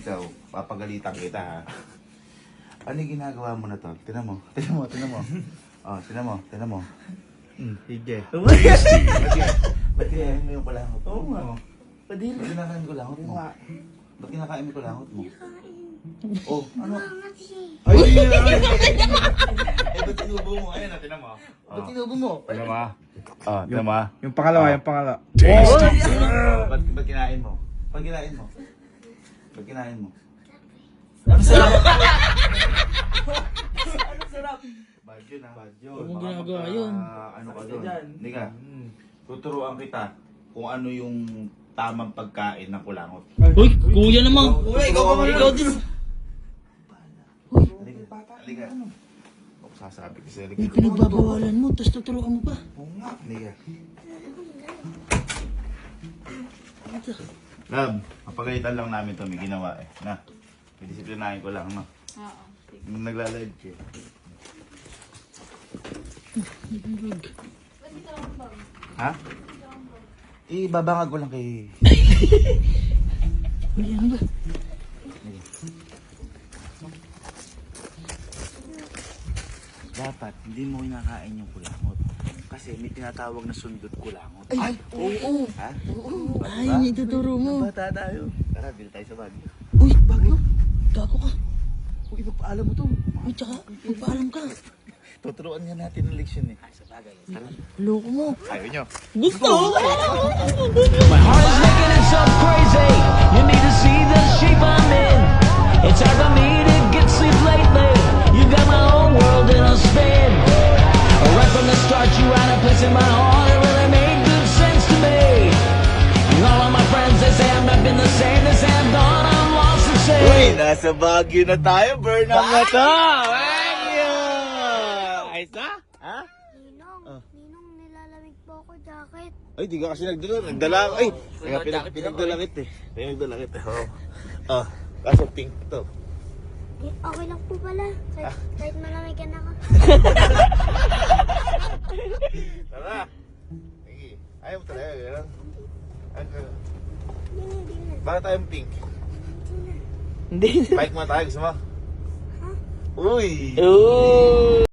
Ikaw, papagalitan kita ha. Ano yung ginagawa mo na to? Tinan mo. Oh, tinan mo. Sige. Ba't kinakain mo yung kulangot? Oo nga. Ba't kinakain ko langot mo? Ba't kinakain mo kulangot mo? Oh, ano? Ay! Eh, ba't tinubo mo? Ayun na, tinan mo. Ba't tinubo mo? Tinan mo. Ah, tinan mo. Yung pangalawa, yung pangalawa. Ba't kinain mo? Ba't kinain mo? Ba't kinain mo? Ano sarap? Ano sarap? Badyo na. Badyo. Huwag mong ginagawa yun. Ano ka doon? Hindi ka. Tuturuan kita kung ano yung tamang pagkain ng kulangot. Uy, kuya naman. Ikaw pa Ikaw din. Halika. Ako sasabi ko sa'yo. Uy, pinagbabawalan mo, tapos tuturuan mo pa. Oo nga. Halika. Love, kapagalitan lang namin ito. May ginawa eh. Na, disiplinahin ko lang, no? Oo. Nung nagla-live siya. Ha? Babangag ko lang kay... Uy, ano ba? Dapat, hindi mo kinakain yung kulangot. Kasi may tinatawag na sundot kulangot. Ay, oo. Ha? Ay, yun yung ituturo mo. Bata tayo. Tara, bili tayo sa bag. Uy, bagyo. Gago ka. Huwag ipagpaalam mo to. Uy, tsaka, magpaalam ka. Tuturuan nga natin ng leksyon eh. Sa bagay. Tara. Loko mo. Ayaw nyo. Gusto! My heart is making itself crazy. You need to see the shape I'm in. It's hard for me to get sleep lately. You got my whole world in a spin. Right from the start, you had a place in my heart. It really made good sense to me. And all of my friends, they say I'm not been the same. They say I'm gone, I'm lost and Uy, safe. nasa Baguio na tayo. Burnham na to. Ayos na? Ha? Ninong, Ninong, nilalamig po ako, jacket. Ay, di ka kasi nagdala. Nagdala. Ay, kaya pinagdala kita eh. Pinagdala kita. Oo. Oh. Kaso pink to. Okay lang po pala, kahit malamig ka na ako. Tara. Sige. Ayaw mo talaga. Gano'n. Hindi na. Bakit tayong pink? Hindi. Bike mo tayo. Gusto mo? Ha? Uy! Oo.